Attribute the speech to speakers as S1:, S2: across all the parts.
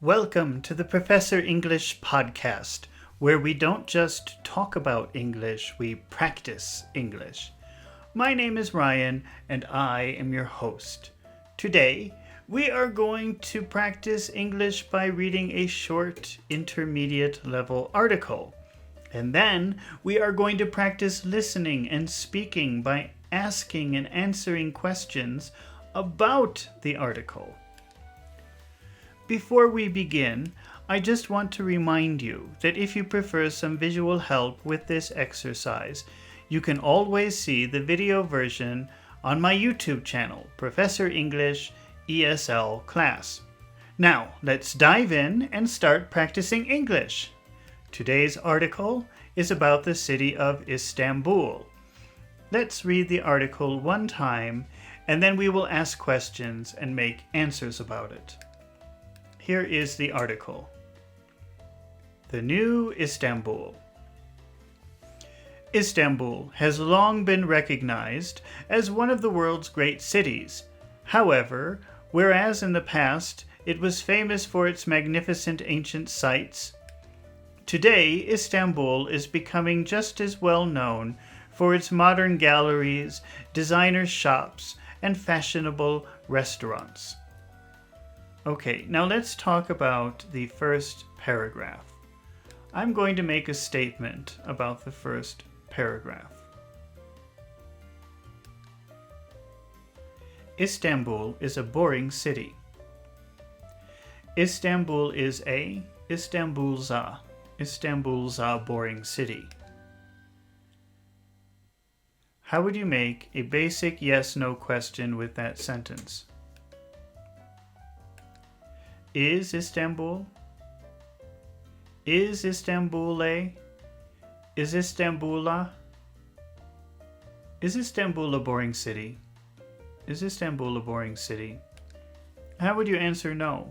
S1: Welcome to the Professor English podcast, where we don't just talk about English, we practice English. My name is Ryan, and I am your host. Today, we are going to practice English by reading a short intermediate level article. And then we are going to practice listening and speaking by asking and answering questions about the article. Before we begin, I just want to remind you that if you prefer some visual help with this exercise, you can always see the video version on my YouTube channel, Professor English ESL Class. Now, let's dive in and start practicing English. Today's article is about the city of Istanbul. Let's read the article one time, and then we will ask questions and make answers about it. Here is the article. The new Istanbul. Istanbul has long been recognized as one of the world's great cities. However, whereas in the past it was famous for its magnificent ancient sites, today Istanbul is becoming just as well known for its modern galleries, designer shops, and fashionable restaurants. Okay, now let's talk about the first paragraph. I'm going to make a statement about the first paragraph. Istanbul is a boring city. Istanbul is a Istanbul's a boring city. How would you make a basic yes/no question with that sentence? Is Istanbul? Is Istanbul a? Is Istanbul a? Is Istanbul a boring city? Is Istanbul a boring city? How would you answer no?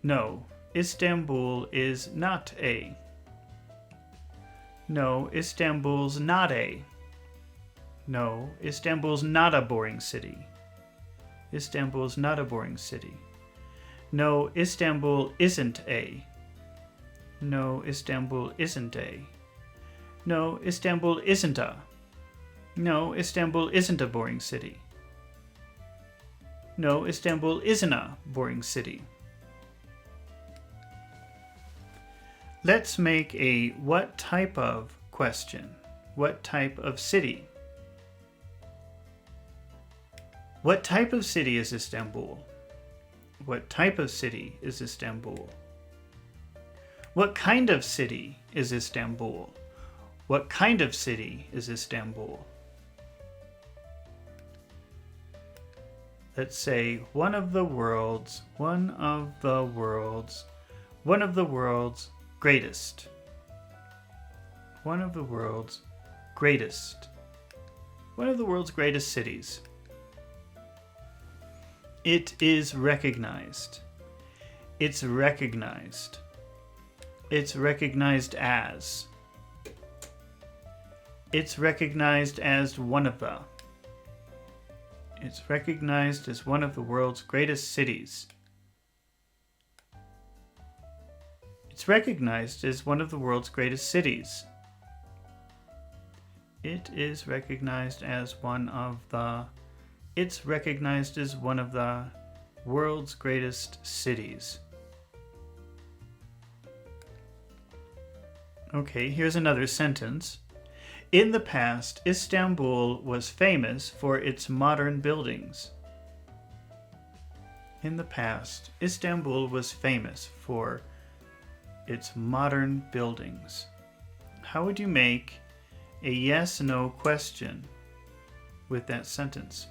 S1: No, Istanbul is not a. No, Istanbul's not a. No, Istanbul's not a boring city. Istanbul's not a boring city. No, Istanbul isn't a. No, Istanbul isn't a. No, Istanbul isn't a. No, Istanbul isn't a boring city. No, Istanbul isn't a boring city. Let's make a what type of question. What type of city? What type of city is Istanbul? What type of city is Istanbul? What kind of city is Istanbul? What kind of city is Istanbul? Let's say one of the world's greatest. One of the world's greatest. One of the world's greatest cities. It is recognized. It's recognized. It's recognized as. It's recognized as one of the. It's recognized as one of the world's greatest cities. It's recognized as one of the world's greatest cities. It is recognized as one of the. It's recognized as one of the world's greatest cities. Okay, here's another sentence. In the past, Istanbul was famous for its modern buildings. In the past, Istanbul was famous for its modern buildings. How would you make a yes/no question with that sentence?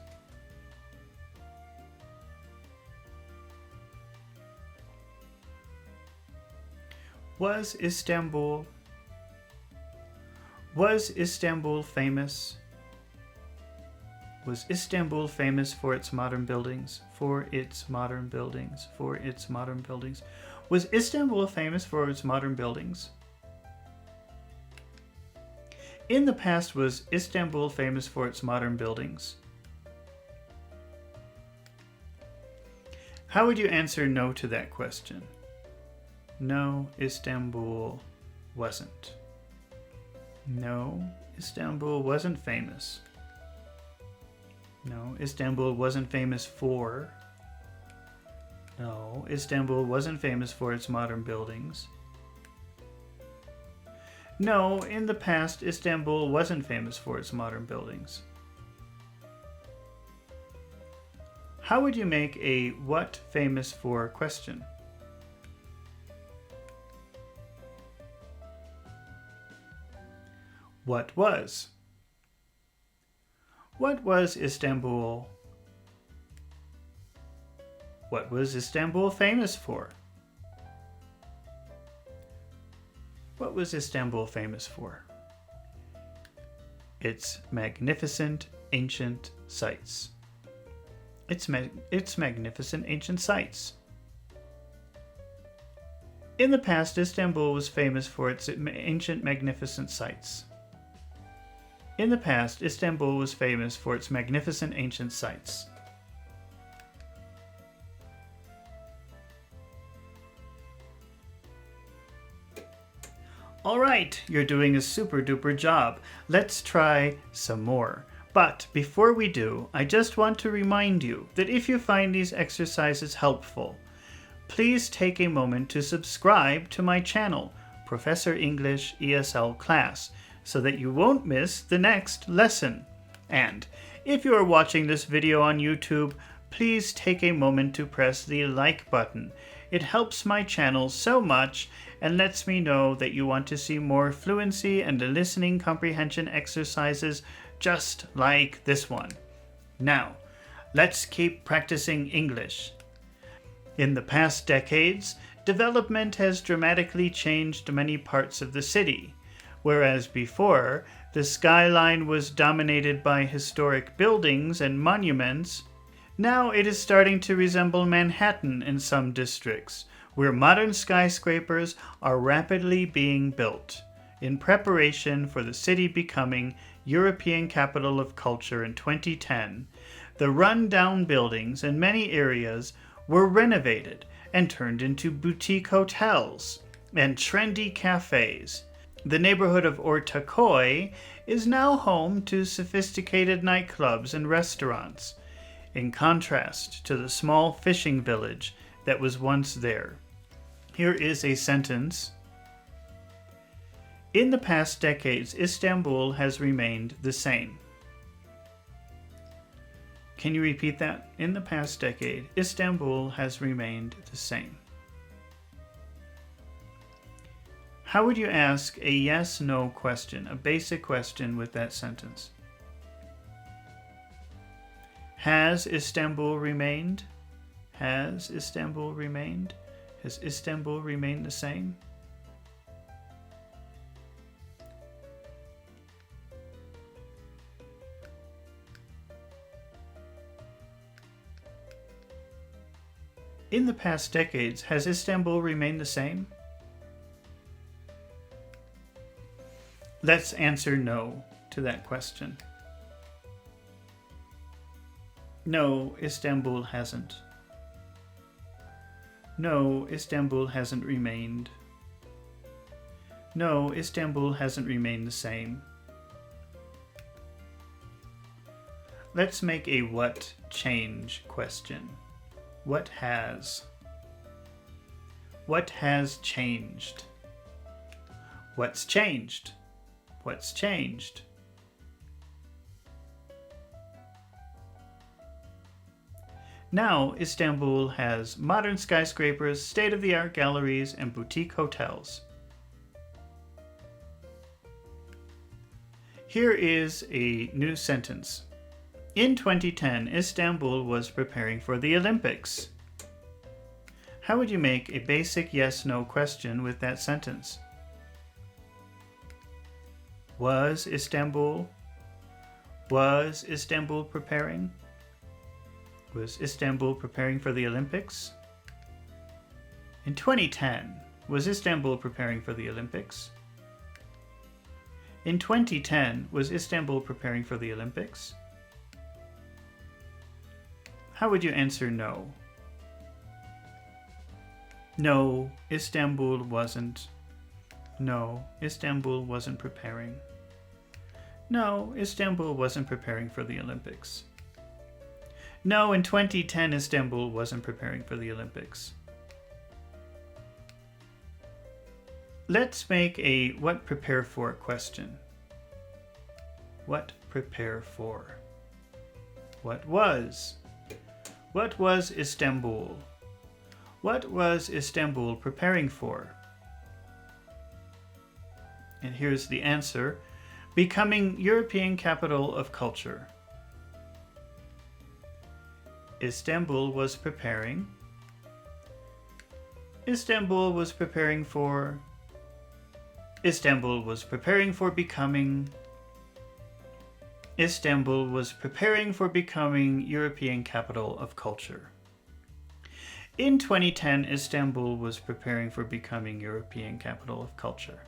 S1: Was Istanbul famous? Was Istanbul famous for its modern buildings? For its modern buildings? For its modern buildings? Was Istanbul famous for its modern buildings? In the past, was Istanbul famous for its modern buildings? How would you answer no to that question? No, Istanbul wasn't. No, Istanbul wasn't famous. No, Istanbul wasn't famous for. No, Istanbul wasn't famous for its modern buildings. No, in the past, Istanbul wasn't famous for its modern buildings. How would you make a what famous for question? What was? What was Istanbul? What was Istanbul famous for? What was Istanbul famous for? Its magnificent ancient sites. Its magnificent ancient sites. In the past, Istanbul was famous for its ancient magnificent sites. In the past, Istanbul was famous for its magnificent ancient sites. All right, you're doing a super duper job. Let's try some more. But before we do, I just want to remind you that if you find these exercises helpful, please take a moment to subscribe to my channel, Professor English ESL Class, so that you won't miss the next lesson. And if you are watching this video on YouTube, please take a moment to press the like button. It helps my channel so much and lets me know that you want to see more fluency and listening comprehension exercises just like this one. Now, let's keep practicing English. In the past decades, development has dramatically changed many parts of the city. Whereas before, the skyline was dominated by historic buildings and monuments, now it is starting to resemble Manhattan in some districts, where modern skyscrapers are rapidly being built in preparation for the city becoming European Capital of Culture in 2010. The run-down buildings in many areas were renovated and turned into boutique hotels and trendy cafes. The neighborhood of Ortakoi is now home to sophisticated nightclubs and restaurants, in contrast to the small fishing village that was once there. Here is a sentence. In the past decades, Istanbul has remained the same. Can you repeat that? In the past decade, Istanbul has remained the same. How would you ask a yes/no question, a basic question with that sentence? Has Istanbul remained? Has Istanbul remained? Has Istanbul remained the same? In the past decades, has Istanbul remained the same? Let's answer no to that question. No, Istanbul hasn't. No, Istanbul hasn't remained. No, Istanbul hasn't remained the same. Let's make a what change question. What has? What has changed? What's changed? What's changed? Now, Istanbul has modern skyscrapers, state-of-the-art galleries, and boutique hotels. Here is a new sentence. In 2010, Istanbul was preparing for the Olympics. How would you make a basic yes/no question with that sentence? Was Istanbul preparing? Was Istanbul preparing for the Olympics? In 2010, was Istanbul preparing for the Olympics? In 2010, was Istanbul preparing for the Olympics? How would you answer no? No, Istanbul wasn't. No, Istanbul wasn't preparing. No, Istanbul wasn't preparing for the Olympics. No, in 2010, Istanbul wasn't preparing for the Olympics. Let's make a what prepare for question. What prepare for? What was? What was Istanbul? What was Istanbul preparing for? And here's the answer. Becoming European capital of culture. Istanbul was preparing. Istanbul was preparing for. Istanbul was preparing for becoming. Istanbul was preparing for becoming European capital of culture. In 2010, Istanbul was preparing for becoming European capital of culture.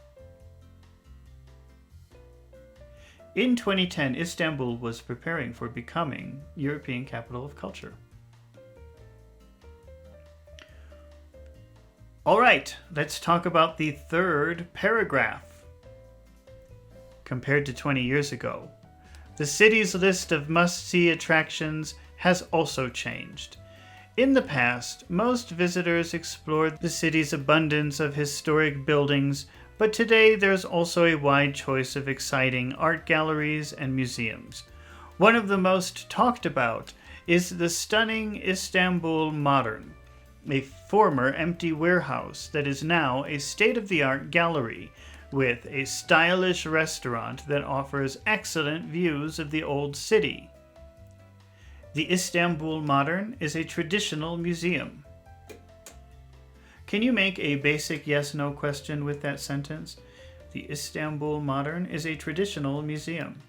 S1: In 2010, Istanbul was preparing for becoming European capital of culture. All right, let's talk about the third paragraph. Compared to 20 years ago, the city's list of must-see attractions has also changed. In the past, most visitors explored the city's abundance of historic buildings, but today there's also a wide choice of exciting art galleries and museums. One of the most talked about is the stunning Istanbul Modern, a former empty warehouse that is now a state-of-the-art gallery with a stylish restaurant that offers excellent views of the old city. The Istanbul Modern is a traditional museum. Can you make a basic yes-no question with that sentence? The Istanbul Modern is a traditional museum.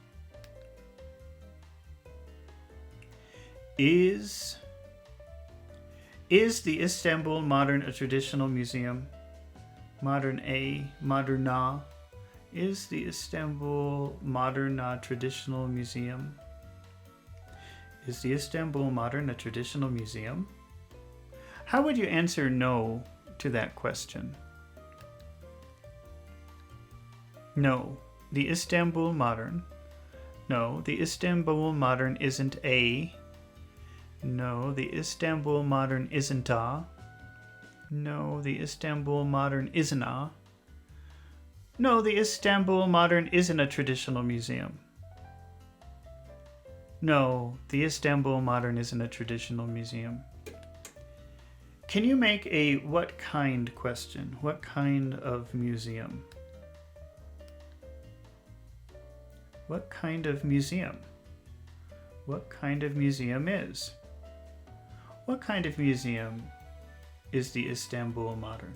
S1: Is the Istanbul Modern a traditional museum? Modern A, modern na. Is the Istanbul Modern a traditional museum? Is the Istanbul Modern a traditional museum? How would you answer no to that question? No, the Istanbul Modern. No, the Istanbul Modern isn't a. No, the Istanbul Modern isn't a. No, the Istanbul Modern isn't a. No, the Istanbul Modern isn't a traditional museum. No, the Istanbul Modern isn't a traditional museum. Can you make a what kind question? What kind of museum? What kind of museum? What kind of museum is? What kind of museum is the Istanbul Modern?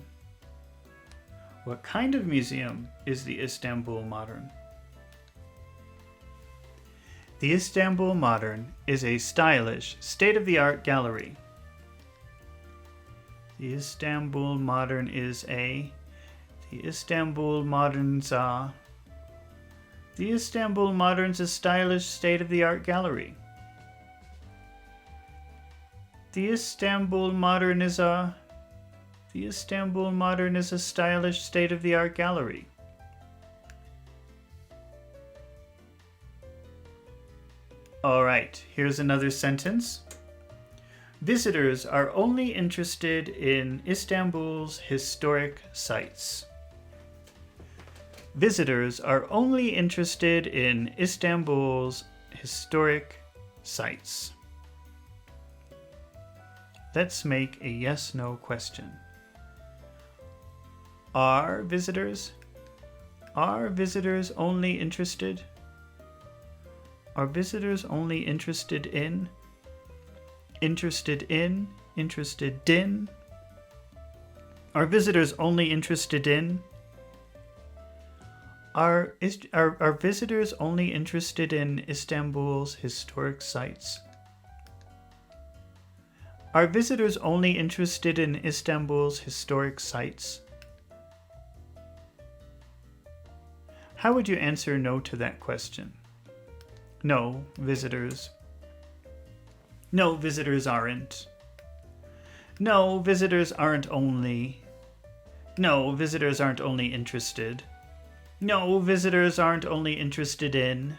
S1: What kind of museum is the Istanbul Modern? The Istanbul Modern is a stylish, state-of-the-art gallery. The Istanbul Modern is a. The Istanbul Modern's a. The Istanbul Modern's a stylish, state-of-the-art gallery. The Istanbul Modern is a. The Istanbul Modern is a stylish, state-of-the-art gallery. All right, here's another sentence. Visitors are only interested in Istanbul's historic sites. Visitors are only interested in Istanbul's historic sites. Let's make a yes-no question. Are visitors only interested? Are visitors only interested in? Interested in? Interested in? Are visitors only interested in? Are visitors only interested in Istanbul's historic sites? Are visitors only interested in Istanbul's historic sites? How would you answer no to that question? No, visitors aren't. No, visitors aren't only... No, visitors aren't only interested. No, visitors aren't only interested in...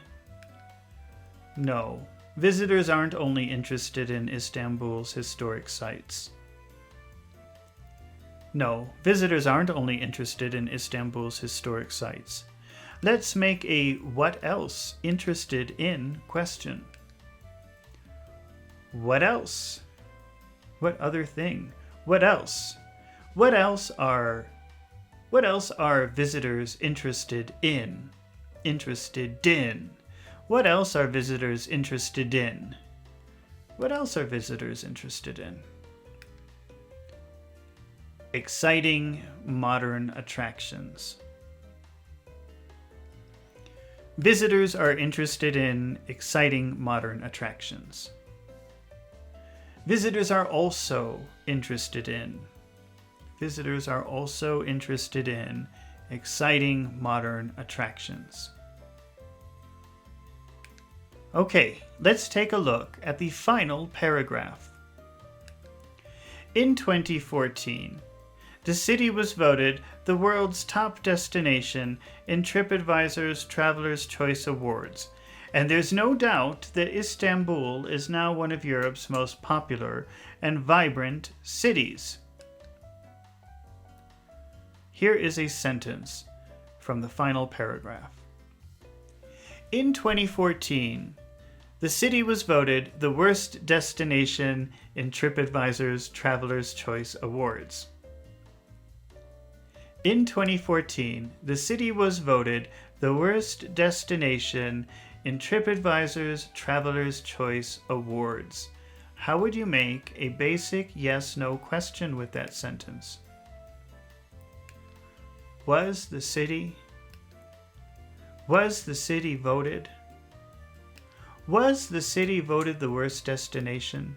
S1: No, visitors aren't only interested in Istanbul's historic sites. No, visitors aren't only interested in Istanbul's historic sites. Let's make a what else interested in question. What else? What other thing? What else? What else are visitors interested in? Interested in. What else are visitors interested in? What else are visitors interested in? Exciting modern attractions. Visitors are interested in exciting modern attractions. Visitors are also interested in. Visitors are also interested in exciting modern attractions. Okay, let's take a look at the final paragraph. In 2014, the city was voted the world's top destination in TripAdvisor's Traveler's Choice Awards, and there's no doubt that Istanbul is now one of Europe's most popular and vibrant cities. Here is a sentence from the final paragraph. In 2014, the city was voted the worst destination in TripAdvisor's Traveler's Choice Awards. In 2014, the city was voted the worst destination in TripAdvisor's Traveler's Choice Awards. How would you make a basic yes/no question with that sentence? Was the city voted? Was the city voted the worst destination?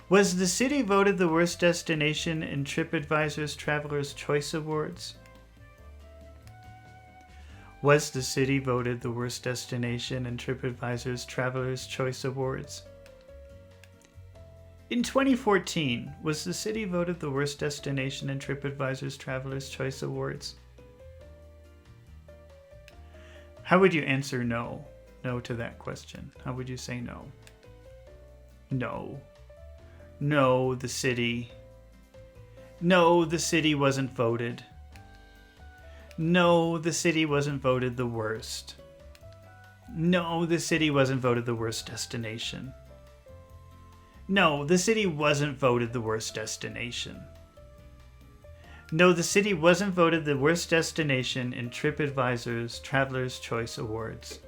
S1: Was the city voted the worst destination in TripAdvisor's Traveler's Choice Awards? Was the city voted the worst destination in TripAdvisor's Traveler's Choice Awards? In 2014, was the city voted the worst destination in TripAdvisor's Traveler's Choice Awards? How would you answer no? No to that question. How would you say no? No. No, the city. No, the city wasn't voted. No, the city wasn't voted the worst. No, the city wasn't voted the worst destination. No, the city wasn't voted the worst destination. No, the city wasn't voted the worst destination in TripAdvisor's Traveler's Choice Awards.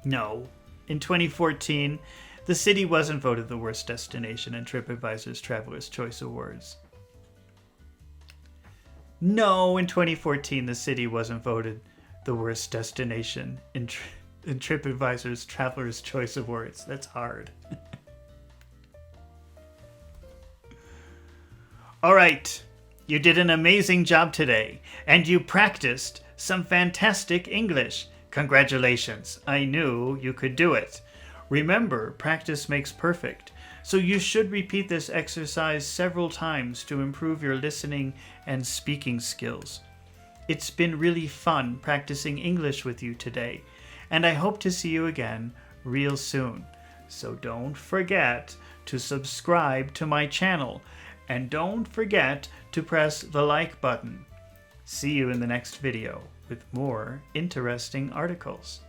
S1: No, in 2014, the city wasn't voted the worst destination in TripAdvisor's Traveler's Choice Awards. No, in 2014, the city wasn't voted the worst destination in TripAdvisor's Traveler's Choice Awards. That's hard. All right, you did an amazing job today, and you practiced some fantastic English. Congratulations, I knew you could do it. Remember, practice makes perfect, so you should repeat this exercise several times to improve your listening and speaking skills. It's been really fun practicing English with you today, and I hope to see you again real soon. So don't forget to subscribe to my channel, and don't forget to press the like button. See you in the next video with more interesting articles.